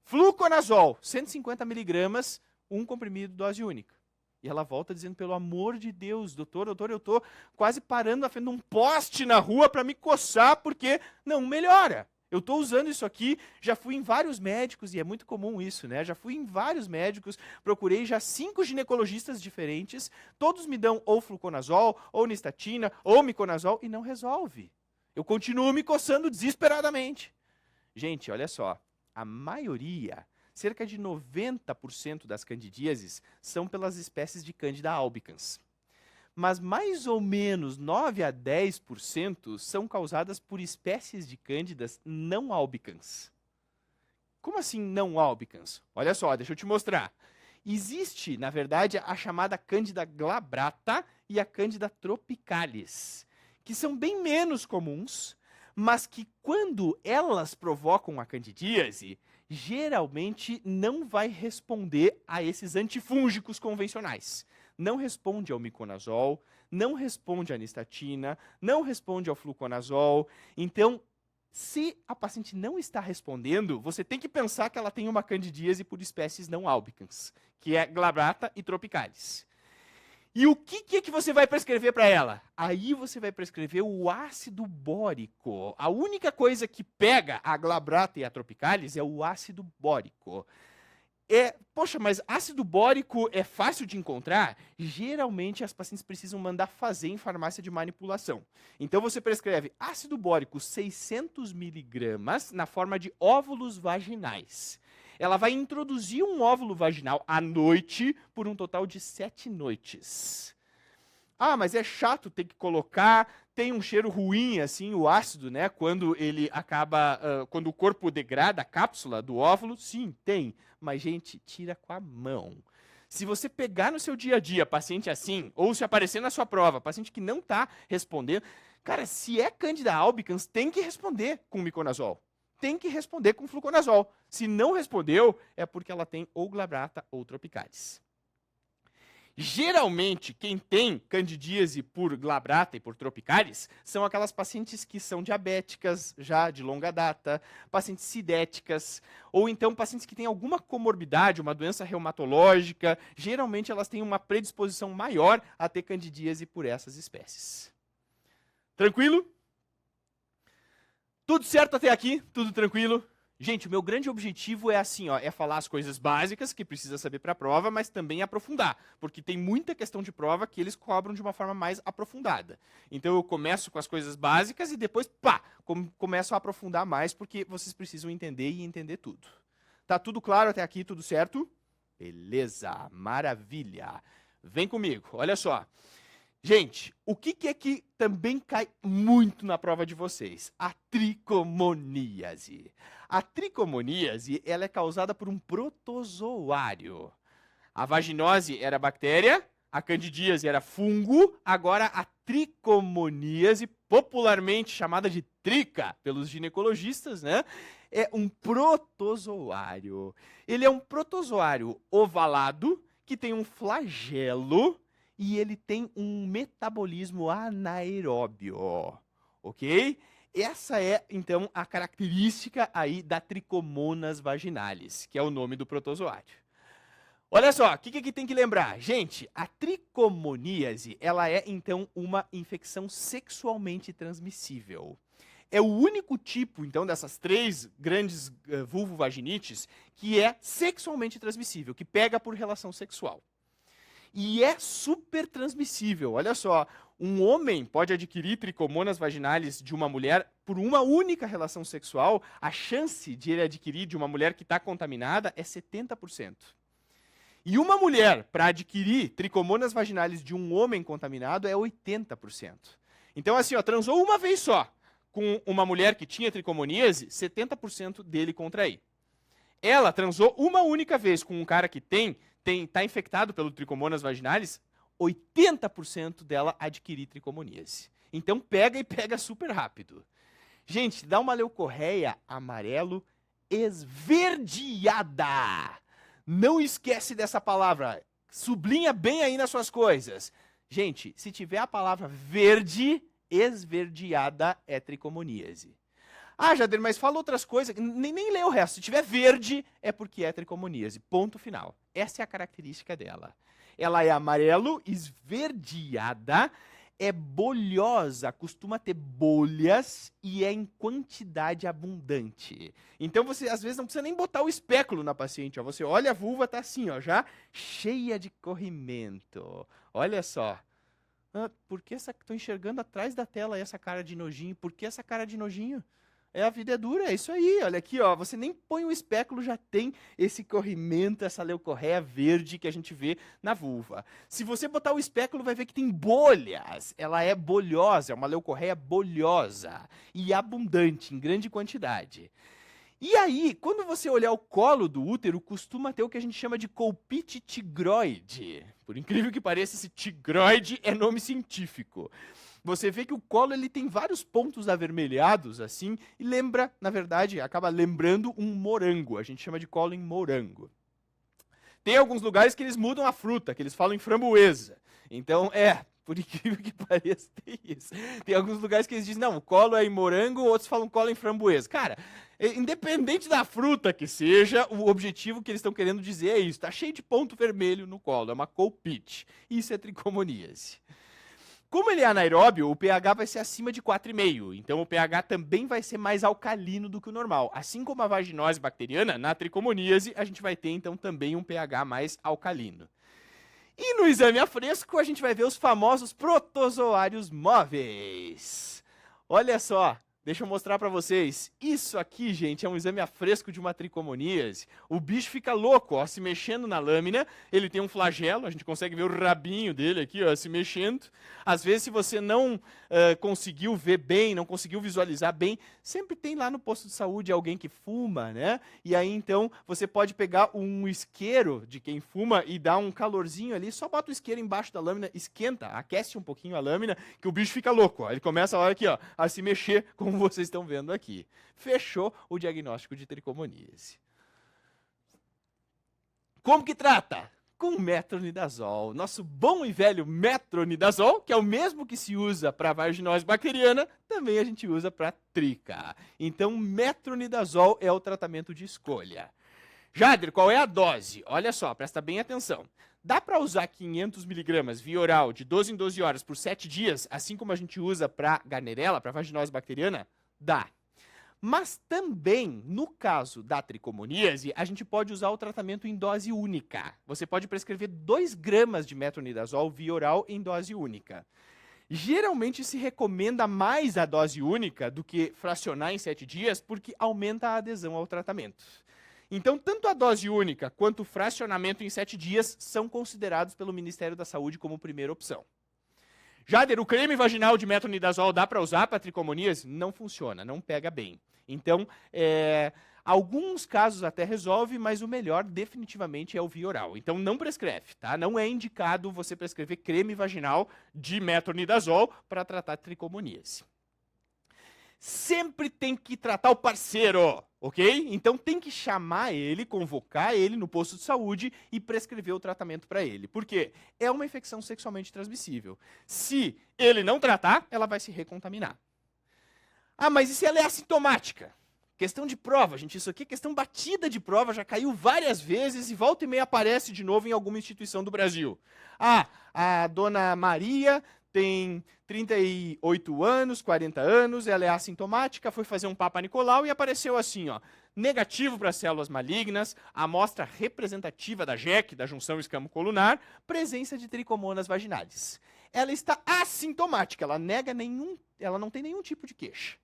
fluconazol, 150 miligramas, um comprimido, dose única. E ela volta dizendo, pelo amor de Deus, doutor, eu estou quase parando na frente de um poste na rua para me coçar, porque não melhora. Eu estou usando isso aqui, já fui em vários médicos, e é muito comum isso, né? Já fui em vários médicos, procurei já 5 ginecologistas diferentes, todos me dão ou fluconazol, ou nistatina, ou miconazol, e não resolve. Eu continuo me coçando desesperadamente. Gente, olha só, a maioria, cerca de 90% das candidíases são pelas espécies de Candida albicans. mas mais ou menos 9 a 10% são causadas por espécies de cândidas não albicans. Como assim não albicans? Olha só, deixa eu te mostrar. Existe, na verdade, a chamada Cândida glabrata e a Cândida tropicalis, que são bem menos comuns, mas que quando elas provocam a candidíase, geralmente não vai responder a esses antifúngicos convencionais. Não responde ao miconazol, não responde à anistatina, não responde ao fluconazol. Então, se a paciente não está respondendo, você tem que pensar que ela tem uma candidíase por espécies não albicans, que é glabrata e tropicalis. E o que é que você vai prescrever para ela? Aí você vai prescrever o ácido bórico. A única coisa que pega a glabrata e a tropicalis é o ácido bórico. Poxa, mas ácido bórico é fácil de encontrar? Geralmente as pacientes precisam mandar fazer em farmácia de manipulação. Então você prescreve ácido bórico 600 miligramas na forma de óvulos vaginais. Ela vai introduzir um óvulo vaginal à noite por um total de 7 noites. Ah, mas é chato ter que colocar, tem um cheiro ruim, assim, o ácido, né? Quando ele acaba, quando o corpo degrada a cápsula do óvulo, sim, tem. Mas, gente, tira com a mão. Se você pegar no seu dia a dia paciente assim, ou se aparecer na sua prova, paciente que não está respondendo, cara, se é Candida albicans, tem que responder com miconazol. Tem que responder com fluconazol. Se não respondeu, é porque ela tem ou glabrata ou tropicalis. Geralmente, quem tem candidíase por glabrata e por tropicalis são aquelas pacientes que são diabéticas já de longa data, pacientes sidéticas, ou então pacientes que têm alguma comorbidade, uma doença reumatológica. Geralmente, elas têm uma predisposição maior a ter candidíase por essas espécies. Tranquilo? Tudo certo até aqui? Tudo tranquilo? Gente, o meu grande objetivo é assim, ó, é falar as coisas básicas que precisa saber para a prova, mas também aprofundar, porque tem muita questão de prova que eles cobram de uma forma mais aprofundada. Então eu começo com as coisas básicas e depois, pá, começo a aprofundar mais, porque vocês precisam entender e entender tudo. Tá tudo claro até aqui, tudo certo? Beleza, maravilha. Vem comigo, olha só. Gente, o que é que também cai muito na prova de vocês? A tricomoníase. A tricomoníase, ela é causada por um protozoário. A vaginose era bactéria, a candidíase era fungo, agora a tricomoníase, popularmente chamada de trica pelos ginecologistas, né? É um protozoário. Ele é um protozoário ovalado que tem um flagelo e ele tem um metabolismo anaeróbio, ok? Essa é, então, a característica aí da Trichomonas vaginalis, que é o nome do protozoário. Olha só, o que tem que lembrar? Gente, a tricomoníase, ela é, então, uma infecção sexualmente transmissível. É o único tipo, então, dessas 3 grandes vulvovaginites que é sexualmente transmissível, que pega por relação sexual. E é super transmissível. Olha só, um homem pode adquirir tricomonas vaginalis de uma mulher por uma única relação sexual. A chance de ele adquirir de uma mulher que está contaminada é 70%. E uma mulher, para adquirir tricomonas vaginalis de um homem contaminado, é 80%. Então, assim, ó, transou uma vez só com uma mulher que tinha tricomoníase, 70% dele contrair. Ela transou uma única vez com um cara que está infectado pelo tricomonas vaginalis, 80% dela adquirir tricomoníase. Então pega e pega super rápido. Gente, dá uma leucorreia amarelo esverdeada. Não esquece dessa palavra. Sublinha bem aí nas suas coisas. Gente, se tiver a palavra verde, esverdeada é tricomoníase. Ah, Jader, mas fala outras coisas. Nem lê o resto. Se tiver verde, é porque é tricomoníase. Ponto final. Essa é a característica dela. Ela é amarelo, esverdeada, é bolhosa, costuma ter bolhas e é em quantidade abundante. Então você, às vezes, não precisa nem botar o espéculo na paciente. Ó. Você olha a vulva, tá assim, ó, já cheia de corrimento. Olha só. Ah, por que estou enxergando atrás da tela essa cara de nojinho? Por que essa cara de nojinho? A vida é dura, é isso aí. Olha aqui, ó. Você nem põe o espéculo, já tem esse corrimento, essa leucorreia verde que a gente vê na vulva. Se você botar o espéculo, vai ver que tem bolhas. Ela é bolhosa, é uma leucorreia bolhosa e abundante, em grande quantidade. E aí, quando você olhar o colo do útero, costuma ter o que a gente chama de colpite tigroide. Por incrível que pareça, esse tigroide é nome científico. Você vê que o colo ele tem vários pontos avermelhados assim e lembra, na verdade, acaba lembrando um morango. A gente chama de colo em morango. Tem alguns lugares que eles mudam a fruta, que eles falam em framboesa. Então, por incrível que pareça, tem isso. Tem alguns lugares que eles dizem, não, o colo é em morango, outros falam colo em framboesa. Cara, independente da fruta que seja, o objetivo que eles estão querendo dizer é isso. Tá cheio de ponto vermelho no colo, é uma colpite. Isso é tricomoníase. Como ele é anaeróbio, o pH vai ser acima de 4,5. Então o pH também vai ser mais alcalino do que o normal. Assim como a vaginose bacteriana, na tricomoníase, a gente vai ter então também um pH mais alcalino. E no exame a fresco, a gente vai ver os famosos protozoários móveis. Olha só, deixa eu mostrar para vocês. Isso aqui, gente, é um exame a fresco de uma tricomoníase. O bicho fica louco, ó, se mexendo na lâmina. Ele tem um flagelo, a gente consegue ver o rabinho dele aqui, ó, se mexendo. Às vezes, se você não conseguiu ver bem, não conseguiu visualizar bem, sempre tem lá no posto de saúde alguém que fuma, né? E aí, então, você pode pegar um isqueiro de quem fuma e dar um calorzinho ali, só bota o isqueiro embaixo da lâmina, esquenta, aquece um pouquinho a lâmina, que o bicho fica louco, ó. Ele começa, olha aqui, ó, a se mexer, como vocês estão vendo aqui. Fechou o diagnóstico de tricomoníase. Como que trata? Com metronidazol. Nosso bom e velho metronidazol, que é o mesmo que se usa para vaginose bacteriana, também a gente usa para trica. Então, metronidazol é o tratamento de escolha. Jader, qual é a dose? Olha só, presta bem atenção. Dá para usar 500 miligramas via oral de 12 em 12 horas por 7 dias, assim como a gente usa para Ganirela, para vaginose bacteriana? Dá. Mas também, no caso da tricomoníase, a gente pode usar o tratamento em dose única. Você pode prescrever 2 gramas de metronidazol via oral em dose única. Geralmente se recomenda mais a dose única do que fracionar em 7 dias, porque aumenta a adesão ao tratamento. Então, tanto a dose única quanto o fracionamento em 7 dias são considerados pelo Ministério da Saúde como primeira opção. Jader, o creme vaginal de metronidazol dá para usar para tricomoníase? Não funciona, não pega bem. Então, alguns casos até resolve, mas o melhor definitivamente é o via oral. Então, não prescreve, tá? Não é indicado você prescrever creme vaginal de metronidazol para tratar tricomoníase. Sempre tem que tratar o parceiro, ok? Então tem que chamar ele, convocar ele no posto de saúde e prescrever o tratamento para ele. Por quê? É uma infecção sexualmente transmissível. Se ele não tratar, ela vai se recontaminar. Ah, mas e se ela é assintomática? Questão de prova, gente. Isso aqui é questão batida de prova, já caiu várias vezes e volta e meia aparece de novo em alguma instituição do Brasil. Ah, a dona Maria tem 38 anos, 40 anos, ela é assintomática, foi fazer um Papa Nicolau e apareceu assim, ó, negativo para células malignas, amostra representativa da JEC, da junção escamo-colunar, presença de tricomonas vaginalis. Ela está assintomática, ela não tem nenhum tipo de queixa.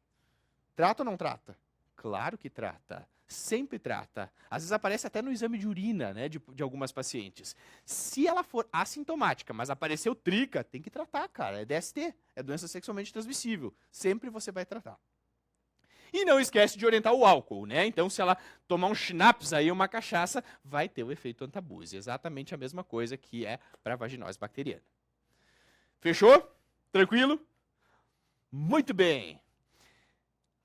Trata ou não trata? Claro que trata. Sempre trata. Às vezes aparece até no exame de urina, né, de algumas pacientes. Se ela for assintomática, mas apareceu trica, tem que tratar, cara. É DST, é doença sexualmente transmissível. Sempre você vai tratar. E não esquece de orientar o álcool, né? Então, se ela tomar um schnapps aí, uma cachaça, vai ter o efeito antabuse. Exatamente a mesma coisa que é para vaginose bacteriana. Fechou? Tranquilo? Muito bem.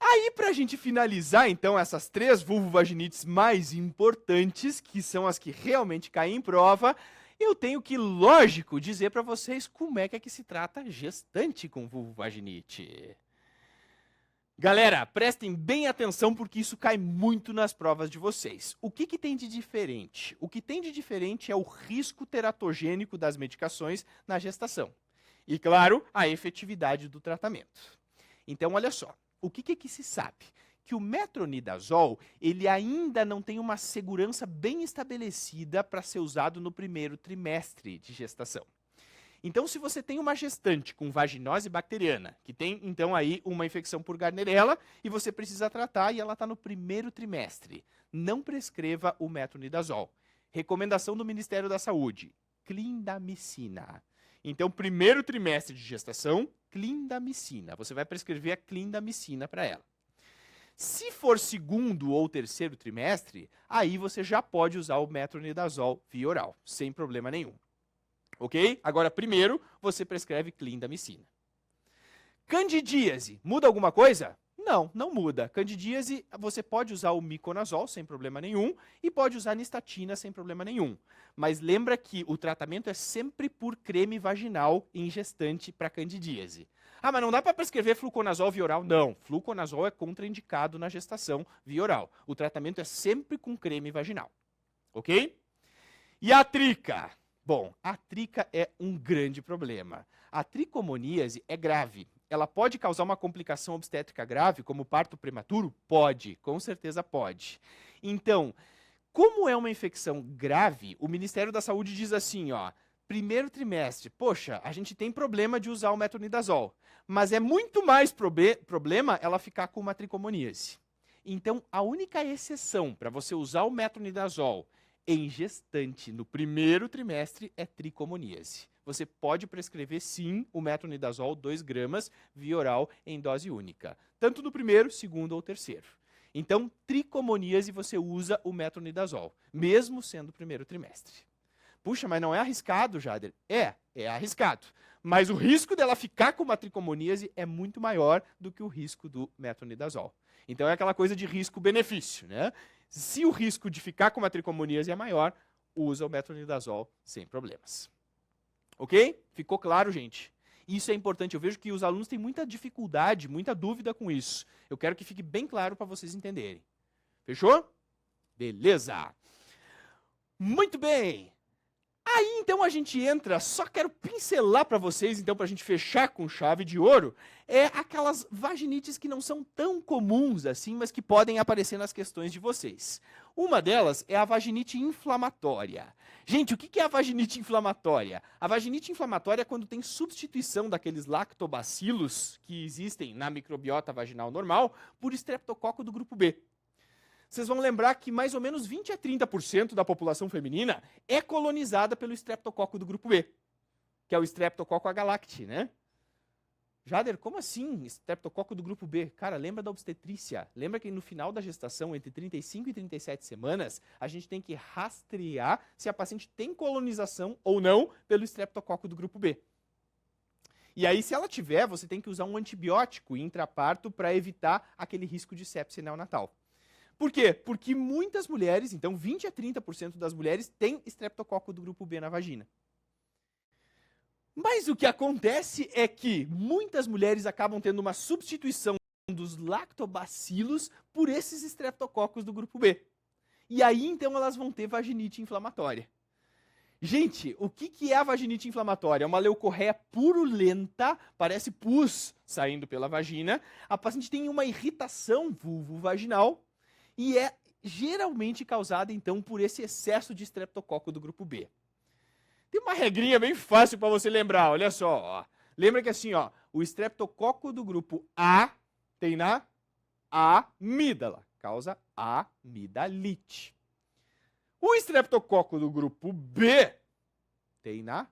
Aí, para a gente finalizar, então, essas 3 vulvovaginites mais importantes, que são as que realmente caem em prova, eu tenho que, lógico, dizer para vocês como é que se trata gestante com vulvovaginite. Galera, prestem bem atenção porque isso cai muito nas provas de vocês. O que tem de diferente? O que tem de diferente é o risco teratogênico das medicações na gestação. E, claro, a efetividade do tratamento. Então, olha só. O que se sabe? Que o metronidazol, ele ainda não tem uma segurança bem estabelecida para ser usado no primeiro trimestre de gestação. Então, se você tem uma gestante com vaginose bacteriana, que tem, então, aí uma infecção por Gardnerella, e você precisa tratar e ela está no primeiro trimestre, não prescreva o metronidazol. Recomendação do Ministério da Saúde, clindamicina. Então, primeiro trimestre de gestação, clindamicina. Você vai prescrever a clindamicina para ela. Se for segundo ou terceiro trimestre, aí você já pode usar o metronidazol via oral, sem problema nenhum. Ok? Agora, primeiro, você prescreve clindamicina. Candidíase, muda alguma coisa? Não, não muda. Candidíase, você pode usar o miconazol sem problema nenhum e pode usar nistatina sem problema nenhum. Mas lembra que o tratamento é sempre por creme vaginal em gestante para candidíase. Ah, mas não dá para prescrever fluconazol via oral? Não, fluconazol é contraindicado na gestação via oral. O tratamento é sempre com creme vaginal. Ok? E a trica? Bom, a trica é um grande problema. A tricomoníase é grave. Ela pode causar uma complicação obstétrica grave, como parto prematuro? Pode, com certeza pode. Então, como é uma infecção grave, o Ministério da Saúde diz assim, ó, primeiro trimestre, poxa, a gente tem problema de usar o metronidazol, mas é muito mais problema ela ficar com uma tricomoníase. Então, a única exceção para você usar o metronidazol em gestante no primeiro trimestre é tricomoníase. Você pode prescrever, sim, o metronidazol 2 gramas via oral em dose única, tanto no primeiro, segundo ou terceiro. Então, tricomoníase você usa o metronidazol, mesmo sendo primeiro trimestre. Puxa, mas não é arriscado, Jader? É arriscado. Mas o risco dela ficar com uma tricomoníase é muito maior do que o risco do metronidazol. Então é aquela coisa de risco-benefício, né? Se o risco de ficar com uma tricomoníase é maior, usa o metronidazol sem problemas. Ok? Ficou claro, gente? Isso é importante. Eu vejo que os alunos têm muita dificuldade, muita dúvida com isso. Eu quero que fique bem claro para vocês entenderem. Fechou? Beleza! Muito bem! Aí, então, a gente entra, só quero pincelar para vocês, então, para a gente fechar com chave de ouro, é aquelas vaginites que não são tão comuns assim, mas que podem aparecer nas questões de vocês. Uma delas é a vaginite inflamatória. Gente, o que é a vaginite inflamatória? A vaginite inflamatória é quando tem substituição daqueles lactobacilos que existem na microbiota vaginal normal por estreptococo do grupo B. Vocês vão lembrar que mais ou menos 20 a 30% da população feminina é colonizada pelo estreptococo do grupo B, que é o Streptococcus agalacti, né? Jader, como assim estreptococo do grupo B? Cara, lembra da obstetrícia? Lembra que no final da gestação, entre 35 e 37 semanas, a gente tem que rastrear se a paciente tem colonização ou não pelo estreptococo do grupo B. E aí, se ela tiver, você tem que usar um antibiótico intraparto para evitar aquele risco de sepse neonatal. Por quê? Porque muitas mulheres, então 20 a 30% das mulheres têm estreptococo do grupo B na vagina. Mas o que acontece é que muitas mulheres acabam tendo uma substituição dos lactobacilos por esses estreptococos do grupo B. E aí, então, elas vão ter vaginite inflamatória. Gente, o que é a vaginite inflamatória? É uma leucorreia purulenta, parece pus saindo pela vagina. A paciente tem uma irritação vulvovaginal. E é geralmente causada, então, por esse excesso de estreptococo do grupo B. Tem uma regrinha bem fácil para você lembrar, olha só. Ó. Lembra que assim, ó, o estreptococo do grupo A tem na amígdala, causa amidalite. O estreptococo do grupo B tem na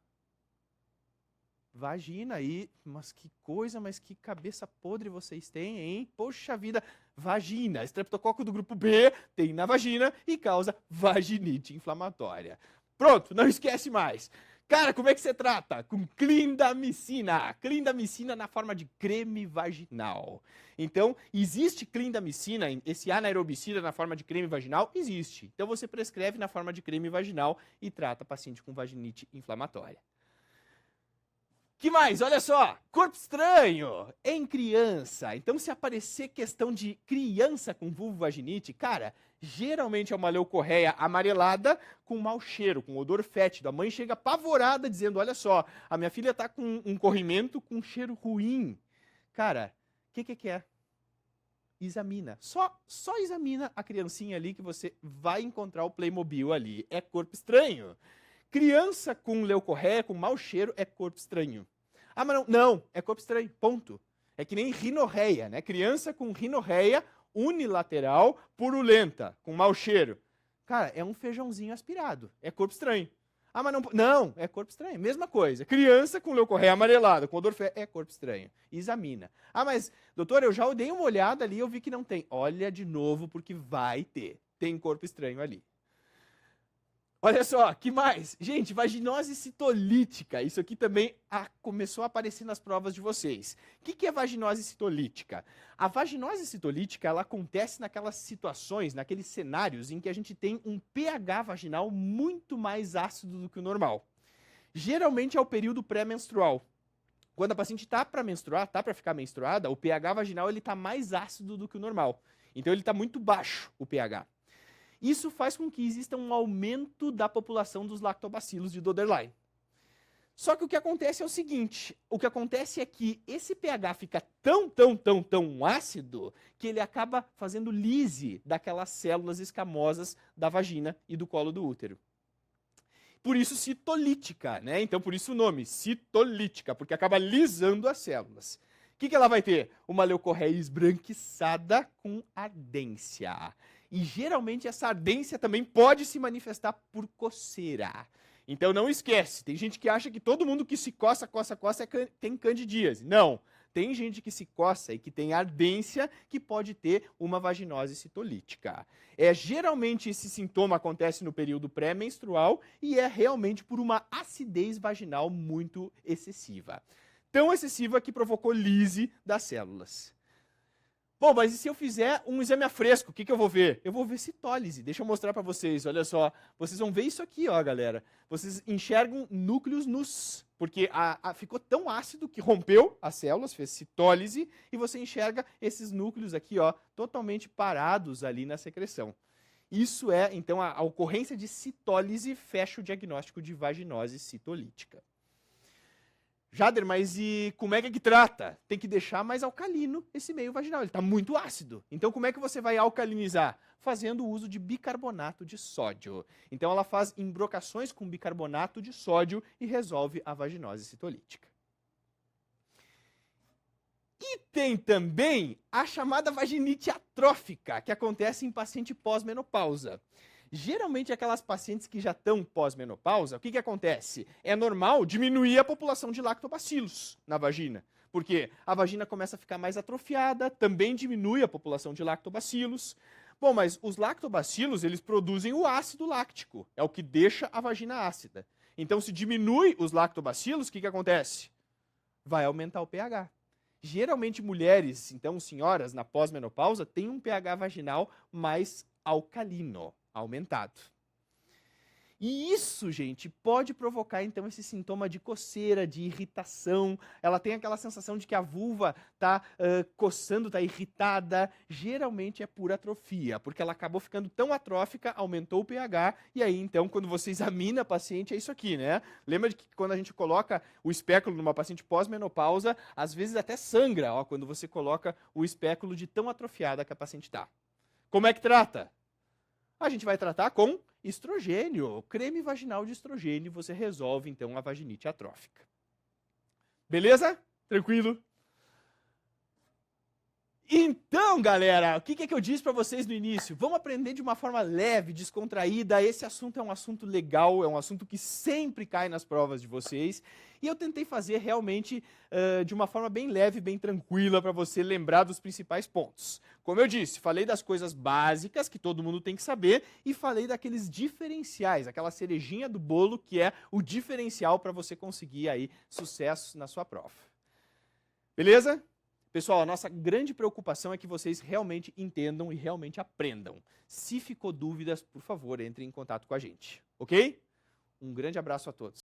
vagina aí, mas que coisa, mas que cabeça podre vocês têm, hein? Poxa vida, vagina, estreptococo do grupo B tem na vagina e causa vaginite inflamatória. Pronto, não esquece mais. Cara, como é que você trata? Com clindamicina. Clindamicina na forma de creme vaginal. Então, existe clindamicina, esse anaerobicida na forma de creme vaginal? Existe. Então, você prescreve na forma de creme vaginal e trata paciente com vaginite inflamatória. Que mais? Olha só, corpo estranho em criança. Então, se aparecer questão de criança com vulvovaginite, cara, geralmente é uma leucorreia amarelada com mau cheiro, com odor fétido. A mãe chega apavorada dizendo, olha só, a minha filha está com um corrimento com cheiro ruim. Cara, o que é? Examina. Só examina a criancinha ali que você vai encontrar o Playmobil ali. É corpo estranho. criança com leucorreia, com mau cheiro, é corpo estranho. Ah, mas não, é corpo estranho, ponto. É que nem rinorreia, né? Criança com rinorreia unilateral, purulenta, com mau cheiro. Cara, é um feijãozinho aspirado, é corpo estranho. Ah, mas não, é corpo estranho, mesma coisa. Criança com leucorreia amarelada, com odor feio, é corpo estranho. Examina. Ah, mas, doutor, eu já dei uma olhada ali e eu vi que não tem. Olha de novo, porque vai ter. Tem corpo estranho ali. Olha só, que mais? Gente, vaginose citolítica. Isso aqui também começou a aparecer nas provas de vocês. O que é vaginose citolítica? A vaginose citolítica, ela acontece naquelas situações, naqueles cenários em que a gente tem um pH vaginal muito mais ácido do que o normal. Geralmente é o período pré-menstrual. Quando a paciente está para menstruar, está para ficar menstruada, o pH vaginal está mais ácido do que o normal. Então ele está muito baixo, o pH. Isso faz com que exista um aumento da população dos lactobacilos de Doderlein. Só que o que acontece é o seguinte, o que acontece é que esse pH fica tão ácido que ele acaba fazendo lise daquelas células escamosas da vagina e do colo do útero. Por isso citolítica, né? Então por isso o nome, citolítica, porque acaba lisando as células. O que ela vai ter? Uma leucorreia esbranquiçada com ardência. E geralmente essa ardência também pode se manifestar por coceira. Então não esquece, tem gente que acha que todo mundo que se coça tem candidíase. Não, tem gente que se coça e que tem ardência que pode ter uma vaginose citolítica. Geralmente esse sintoma acontece no período pré-menstrual e é realmente por uma acidez vaginal muito excessiva. Tão excessiva que provocou lise das células. Bom, mas e se eu fizer um exame a fresco, o que eu vou ver? Eu vou ver citólise. Deixa eu mostrar para vocês, olha só. Vocês vão ver isso aqui, ó, galera. Vocês enxergam núcleos nus, porque ficou tão ácido que rompeu as células, fez citólise, e você enxerga esses núcleos aqui, ó, totalmente parados ali na secreção. Isso é, então, a ocorrência de citólise fecha o diagnóstico de vaginose citolítica. Jader, mas e como é que trata? Tem que deixar mais alcalino esse meio vaginal, ele está muito ácido. Então como é que você vai alcalinizar? Fazendo uso de bicarbonato de sódio. Então ela faz embrocações com bicarbonato de sódio e resolve a vaginose citolítica. E tem também a chamada vaginite atrófica, que acontece em paciente pós-menopausa. Geralmente, aquelas pacientes que já estão pós-menopausa, o que acontece? É normal diminuir a população de lactobacilos na vagina. Porque a vagina começa a ficar mais atrofiada, também diminui a população de lactobacilos. Bom, mas os lactobacilos, eles produzem o ácido láctico, é o que deixa a vagina ácida. Então, se diminui os lactobacilos, o que acontece? Vai aumentar o pH. Geralmente, mulheres, então senhoras, na pós-menopausa, têm um pH vaginal mais alcalino, aumentado. E isso, gente, pode provocar, então, esse sintoma de coceira, de irritação. Ela tem aquela sensação de que a vulva está coçando, está irritada. Geralmente é por atrofia, porque ela acabou ficando tão atrófica, aumentou o pH, e aí, então, quando você examina a paciente, é isso aqui, né? Lembra de que quando a gente coloca o espéculo numa paciente pós-menopausa, às vezes até sangra, ó, quando você coloca o espéculo de tão atrofiada que a paciente está. Como é que trata? A gente vai tratar com estrogênio, creme vaginal de estrogênio, você resolve então a vaginite atrófica. Beleza? Tranquilo? Então, galera, o que eu disse para vocês no início? Vamos aprender de uma forma leve, descontraída. Esse assunto é um assunto legal, é um assunto que sempre cai nas provas de vocês. E eu tentei fazer realmente de uma forma bem leve, bem tranquila, para você lembrar dos principais pontos. Como eu disse, falei das coisas básicas que todo mundo tem que saber e falei daqueles diferenciais, aquela cerejinha do bolo que é o diferencial para você conseguir aí sucesso na sua prova. Beleza? Pessoal, a nossa grande preocupação é que vocês realmente entendam e realmente aprendam. Se ficou dúvidas, por favor, entre em contato com a gente, ok? Um grande abraço a todos.